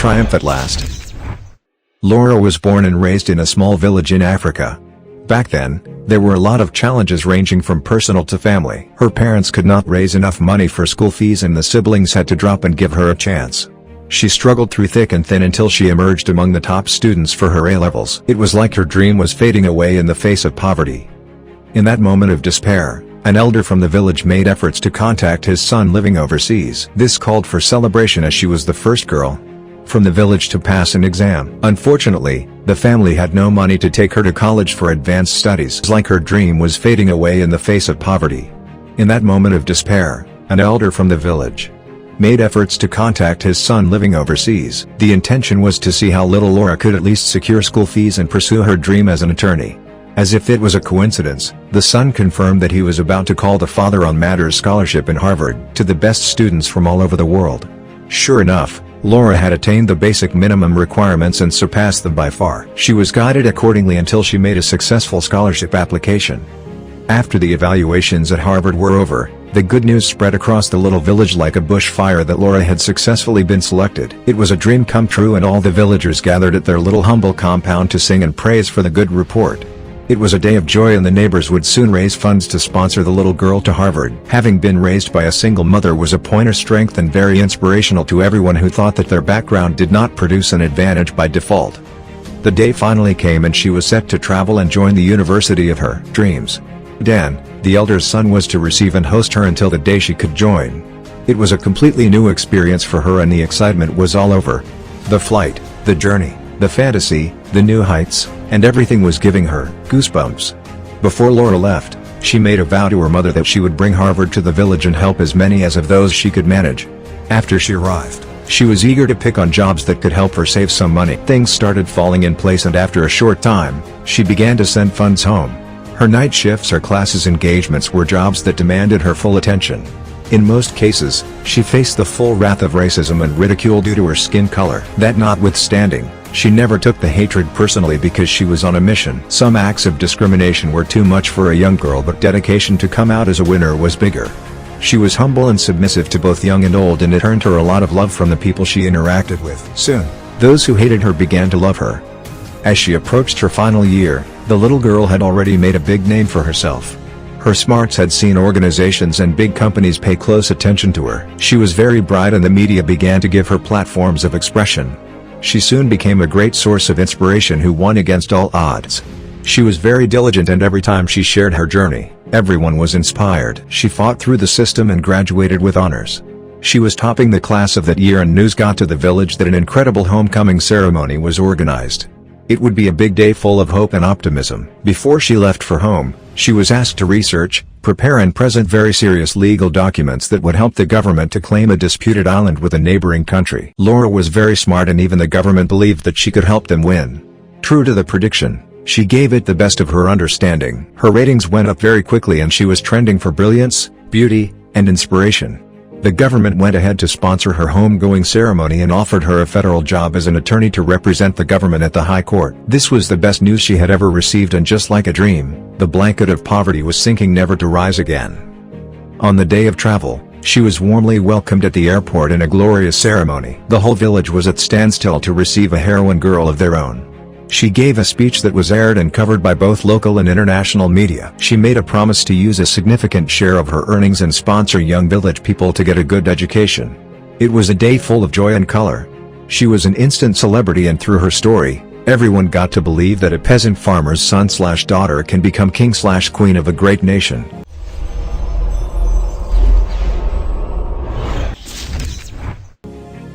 triumph at last. Laura was born and raised in a small village in Africa. Back then, there were a lot of challenges ranging from personal to family. Her parents could not raise enough money for school fees and the siblings had to drop and give her a chance. She struggled through thick and thin until she emerged among the top students for her A-levels. It was like her dream was fading away in the face of poverty. In that moment of despair, an elder from the village made efforts to contact his son living overseas. This called for celebration as she was the first girl from the village to pass an exam. Unfortunately, the family had no money to take her to college for advanced studies. It's like her dream was fading away in the face of poverty. In that moment of despair, an elder from the village made efforts to contact his son living overseas. The intention was to see how little Laura could at least secure school fees and pursue her dream as an attorney. As if it was a coincidence, the son confirmed that he was about to call the father on Matters scholarship in Harvard to the best students from all over the world. Sure enough, Laura had attained the basic minimum requirements and surpassed them by far. She was guided accordingly until she made a successful scholarship application. After the evaluations at Harvard were over, the good news spread across the little village like a bushfire that Laura had successfully been selected. It was a dream come true and all the villagers gathered at their little humble compound to sing and praise for the good report. It was a day of joy and the neighbors would soon raise funds to sponsor the little girl to Harvard. Having been raised by a single mother was a point of strength and very inspirational to everyone who thought that their background did not produce an advantage by default. The day finally came and she was set to travel and join the university of her dreams. Dan, the elder's son, was to receive and host her until the day she could join. It was a completely new experience for her and the excitement was all over. The flight, the journey, the fantasy, the new heights, and everything was giving her goosebumps. Before Laura left, she made a vow to her mother that she would bring Harvard to the village and help as many as of those she could manage. After she arrived, she was eager to pick on jobs that could help her save some money. Things started falling in place and after a short time, she began to send funds home. Her night shifts or classes engagements were jobs that demanded her full attention. In most cases, she faced the full wrath of racism and ridicule due to her skin color. That notwithstanding, she never took the hatred personally because she was on a mission. Some acts of discrimination were too much for a young girl, but dedication to come out as a winner was bigger. She was humble and submissive to both young and old and it earned her a lot of love from the people she interacted with. Soon, those who hated her began to love her. As she approached her final year, the little girl had already made a big name for herself. Her smarts had seen organizations and big companies pay close attention to her. She was very bright and the media began to give her platforms of expression. She soon became a great source of inspiration who won against all odds. She was very diligent and every time she shared her journey, everyone was inspired. She fought through the system and graduated with honors. She was topping the class of that year and news got to the village that an incredible homecoming ceremony was organized. It would be a big day full of hope and optimism. Before she left for home, she was asked to research, prepare and present very serious legal documents that would help the government to claim a disputed island with a neighboring country. Laura was very smart and even the government believed that she could help them win. True to the prediction, she gave it the best of her understanding. Her ratings went up very quickly and she was trending for brilliance, beauty, and inspiration. The government went ahead to sponsor her homegoing ceremony and offered her a federal job as an attorney to represent the government at the High Court. This was the best news she had ever received and just like a dream, the blanket of poverty was sinking never to rise again. On the day of travel, she was warmly welcomed at the airport in a glorious ceremony. The whole village was at standstill to receive a heroine girl of their own. She gave a speech that was aired and covered by both local and international media. She made a promise to use a significant share of her earnings and sponsor young village people to get a good education. It was a day full of joy and color. She was an instant celebrity and through her story, everyone got to believe that a peasant farmer's son/daughter can become king/queen of a great nation.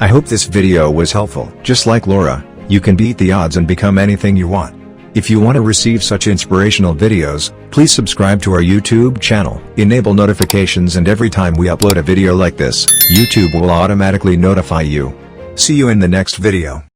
I hope this video was helpful. Just like Laura, you can beat the odds and become anything you want. If you want to receive such inspirational videos, please subscribe to our YouTube channel. Enable notifications and every time we upload a video like this, YouTube will automatically notify you. See you in the next video.